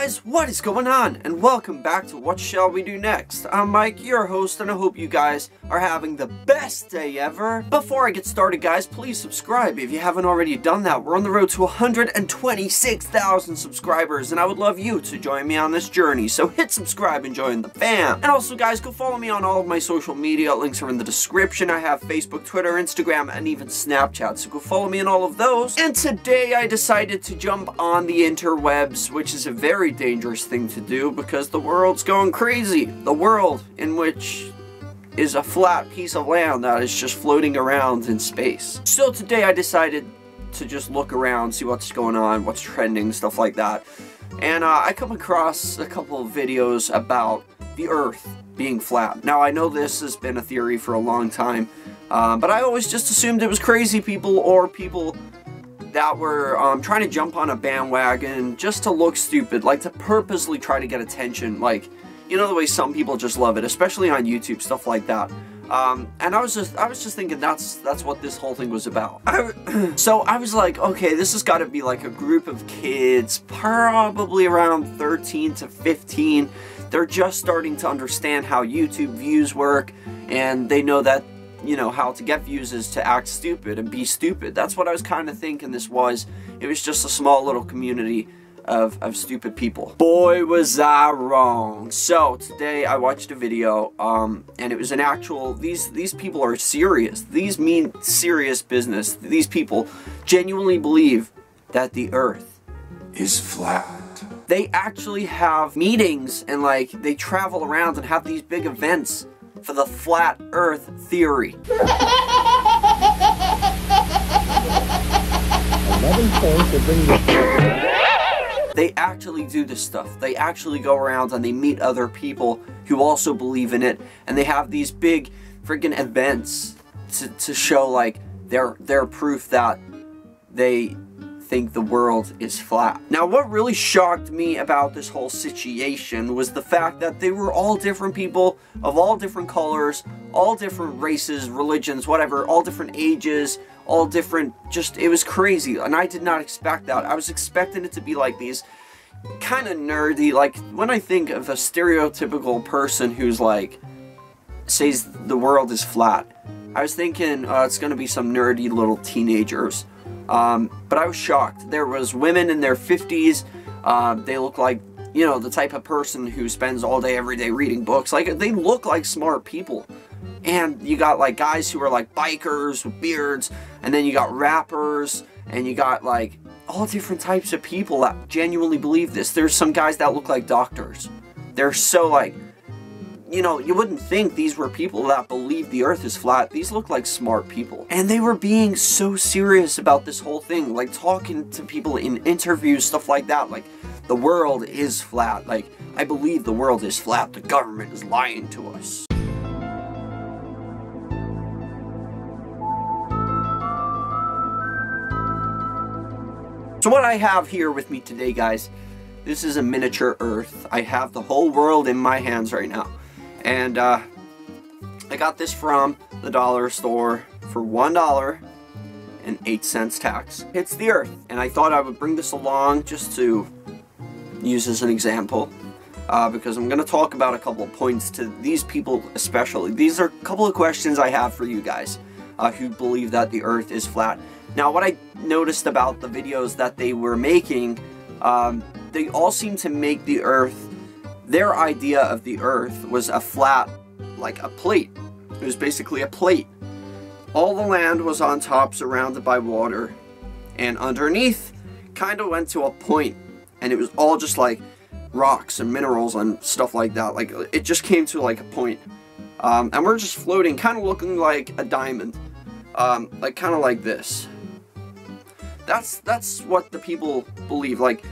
guys, what is going on? And welcome back to What Shall We Do Next? I'm Mike, your host, and I hope you guys are having the best day ever. Before I get started, guys, please subscribe if you haven't already done that. We're on the road to 126,000 subscribers, and I would love you to join me on this journey. So hit subscribe and join the fam. And also, guys, go follow me on all of my social media. Links are in the description. I have Facebook, Twitter, Instagram, and even Snapchat. So go follow me on all of those. And today I decided to jump on the interwebs, which is a very dangerous thing to do because the world's going crazy. The world in which is a flat piece of land that is just floating around in space. So today I decided to just look around, see what's going on, what's trending, stuff like that. And I come across a couple of videos about the Earth being flat. Now I know this has been a theory for a long time, but I always just assumed it was crazy people or people that were trying to jump on a bandwagon just to look stupid, like to purposely try to get attention, like, you know, the way some people just love it, especially on YouTube, stuff like that. And I was just thinking that's what this whole thing was about. So I was like, okay, this has got to be like a group of kids, probably around 13 to 15. They're just starting to understand how YouTube views work, and they know that, you know, how to get views is to act stupid and be stupid. That's what I was kind of thinking this was. It was just a small little community of stupid people. Boy, was I wrong. So today I watched a video, and it was an actual, these people are serious. These mean serious business. These people genuinely believe that the Earth is flat. They actually have meetings and like they travel around and have these big events for the flat Earth theory. 11 points to bring They actually do this stuff. They actually go around and they meet other people who also believe in it, and they have these big freaking events to show like their proof that they think the world is flat. Now, what really shocked me about this whole situation was the fact that they were all different people of all different colors, all different races, religions, whatever, all different ages, all different, just, it was crazy, and I did not expect that. I was expecting it to be like these kind of nerdy, like, when I think of a stereotypical person who's like, says the world is flat, I was thinking it's gonna be some nerdy little teenagers. But I was shocked. There was women in their 50s, they look like, you know, the type of person who spends all day every day reading books. Like, they look like smart people. And you got like guys who are like bikers with beards, and then you got rappers, and you got like all different types of people that genuinely believe this. There's some guys that look like doctors. They're so like, you know, you wouldn't think these were people that believe the Earth is flat. These look like smart people. And they were being so serious about this whole thing, like talking to people in interviews, stuff like that, like, the world is flat. Like, I believe the world is flat. The government is lying to us. So what I have here with me today, guys, this is a miniature Earth. I have the whole world in my hands right now. And I got this from the dollar store for $1.08 tax. It's the Earth, and I thought I would bring this along just to use as an example, because I'm going to talk about a couple of points to these people especially. These are a couple of questions I have for you guys who believe that the Earth is flat. Now, what I noticed about the videos that they were making, they all seem to make the Earth, their idea of the Earth was a flat, like a plate. It was basically a plate. All the land was on top, surrounded by water, and underneath kind of went to a point, and it was all just like rocks and minerals and stuff like that. Like, it just came to like a point. And we're just floating, kind of looking like a diamond. Like, kind of like this. That's what the people believe. Like,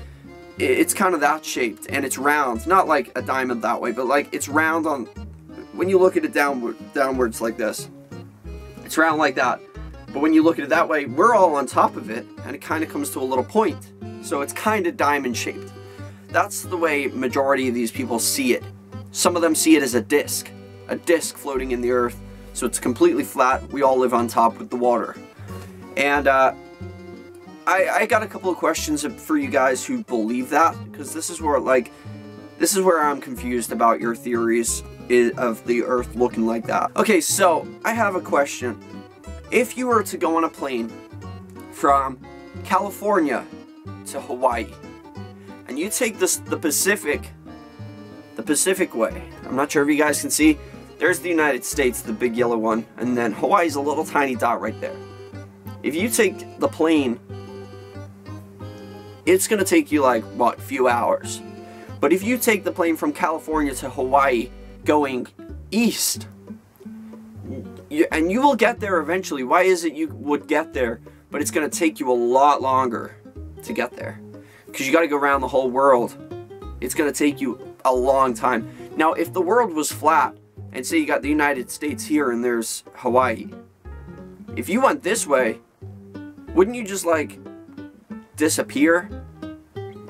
it's kind of that shaped, and it's round, not like a diamond that way, but like it's round on, when you look at it downwards like this, it's round like that. But when you look at it that way, we're all on top of it, and it kind of comes to a little point, so it's kind of diamond shaped. That's the way majority of these people see it. Some of them see it as a disc floating in the Earth, so it's completely flat. We all live on top with the water. And I got a couple of questions for you guys who believe that, because this is where I'm confused about your theories of the Earth looking like that. Okay, so I have a question. If you were to go on a plane from California to Hawaii, and you take the Pacific way, I'm not sure if you guys can see, there's the United States, the big yellow one, and then Hawaii's a little tiny dot right there. If you take the plane, it's gonna take you like, what, a few hours. But if you take the plane from California to Hawaii going east, and you will get there eventually. Why is it you would get there, but it's gonna take you a lot longer to get there? Because you gotta go around the whole world. It's gonna take you a long time. Now, if the world was flat, and say you got the United States here and there's Hawaii, if you went this way, wouldn't you just like disappear?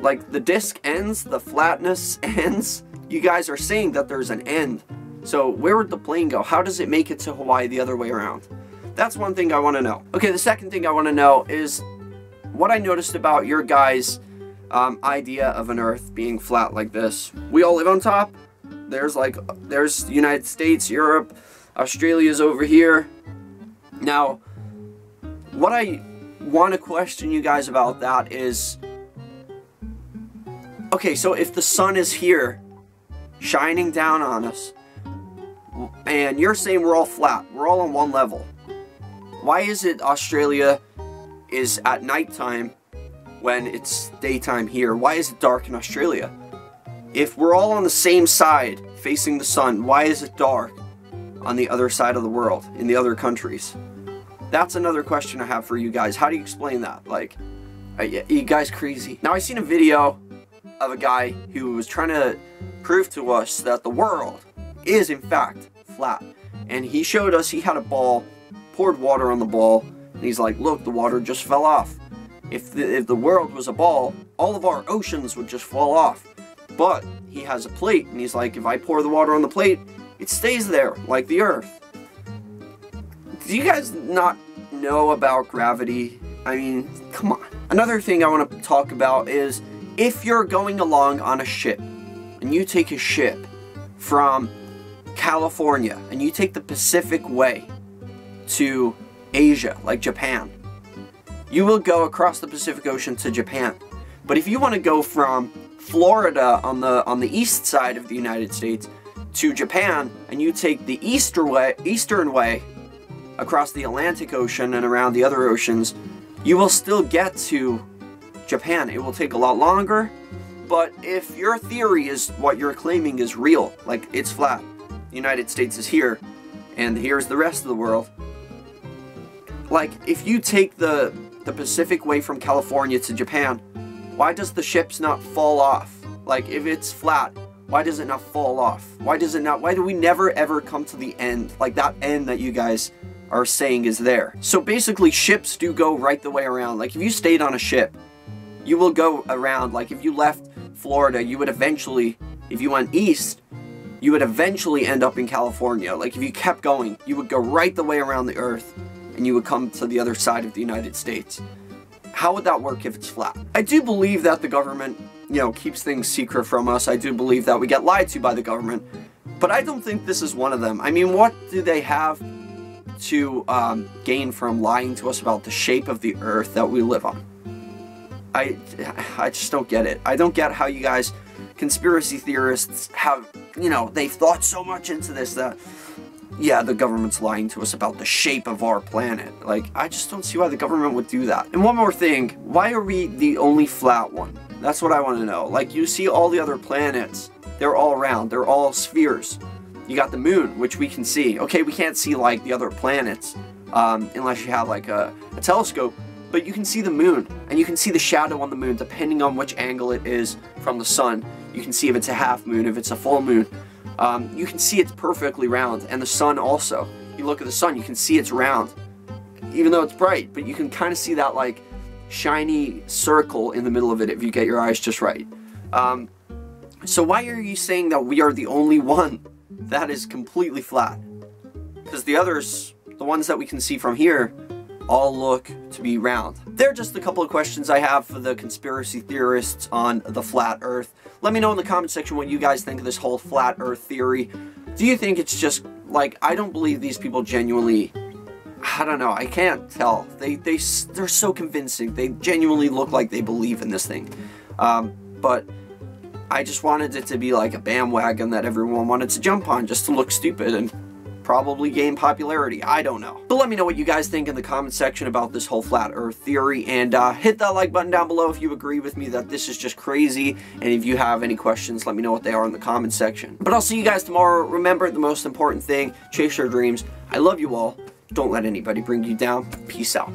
Like the disc ends, the flatness ends. You guys are saying that there's an end. So where would the plane go? How does it make it to Hawaii the other way around? That's one thing I want to know. Okay, the second thing I want to know is what I noticed about your guys' idea of an Earth being flat like this. We all live on top. There's the United States, Europe, Australia's over here. Now, what I want to question you guys about that is, okay, so if the sun is here, shining down on us, and you're saying we're all flat, we're all on one level, why is it Australia is at nighttime when it's daytime here? Why is it dark in Australia? If we're all on the same side, facing the sun, why is it dark on the other side of the world, in the other countries? That's another question I have for you guys. How do you explain that? Like, are you guys crazy? Now, I seen a video of a guy who was trying to prove to us that the world is, in fact, flat. And he showed us, he had a ball, poured water on the ball, and he's like, look, the water just fell off. If the world was a ball, all of our oceans would just fall off. But he has a plate, and he's like, if I pour the water on the plate, it stays there, like the Earth. Do you guys not know about gravity? I mean, come on. Another thing I want to talk about is, if you're going along on a ship, and you take a ship from California, and you take the Pacific Way to Asia, like Japan, you will go across the Pacific Ocean to Japan. But if you want to go from Florida on the east side of the United States to Japan, and you take the eastern way across the Atlantic Ocean and around the other oceans, you will still get to Japan. It will take a lot longer, but if your theory is what you're claiming is real, like it's flat, the United States is here, and here's the rest of the world, like if you take the Pacific Way from California to Japan, why does the ships not fall off? Like, if it's flat, why does it not fall off? Why do we never ever come to the end? Like that end that you guys are saying is there. So basically, ships do go right the way around. Like, if you stayed on a ship, you will go around. Like, if you left Florida, you would eventually, if you went east, you would eventually end up in California. Like, if you kept going, you would go right the way around the Earth, and you would come to the other side of the United States. How would that work if it's flat? I do believe that the government, keeps things secret from us. I do believe that we get lied to by the government. But I don't think this is one of them. I mean, what do they have to gain from lying to us about the shape of the Earth that we live on? I just don't get it. I don't get how you guys, conspiracy theorists, have, they've thought so much into this that, yeah, the government's lying to us about the shape of our planet. Like, I just don't see why the government would do that. And one more thing, why are we the only flat one? That's what I want to know. Like, you see all the other planets, they're all round, they're all spheres. You got the moon, which we can see. Okay, we can't see, like, the other planets, unless you have, like, a telescope, but you can see the moon, and you can see the shadow on the moon, depending on which angle it is from the sun. You can see if it's a half moon, if it's a full moon. You can see it's perfectly round, and the sun also. You look at the sun, you can see it's round, even though it's bright, but you can kind of see that, like, shiny circle in the middle of it if you get your eyes just right. So why are you saying that we are the only one that is completely flat? Because the others, the ones that we can see from here, all look to be round. they're just a couple of questions I have for the conspiracy theorists on the flat earth. Let me know in the comment section what you guys think of this whole flat earth theory. Do you think it's just, like, I don't believe these people genuinely, I don't know, I can't tell. They're so convincing. They genuinely look like they believe in this thing. But I just wanted it to be like a bandwagon that everyone wanted to jump on just to look stupid and probably gain popularity. I don't know. But let me know what you guys think in the comment section about this whole flat earth theory, and hit that like button down below if you agree with me that this is just crazy, and if you have any questions, let me know what they are in the comment section. But I'll see you guys tomorrow. Remember, the most important thing, chase your dreams. I love you all. Don't let anybody bring you down. Peace out.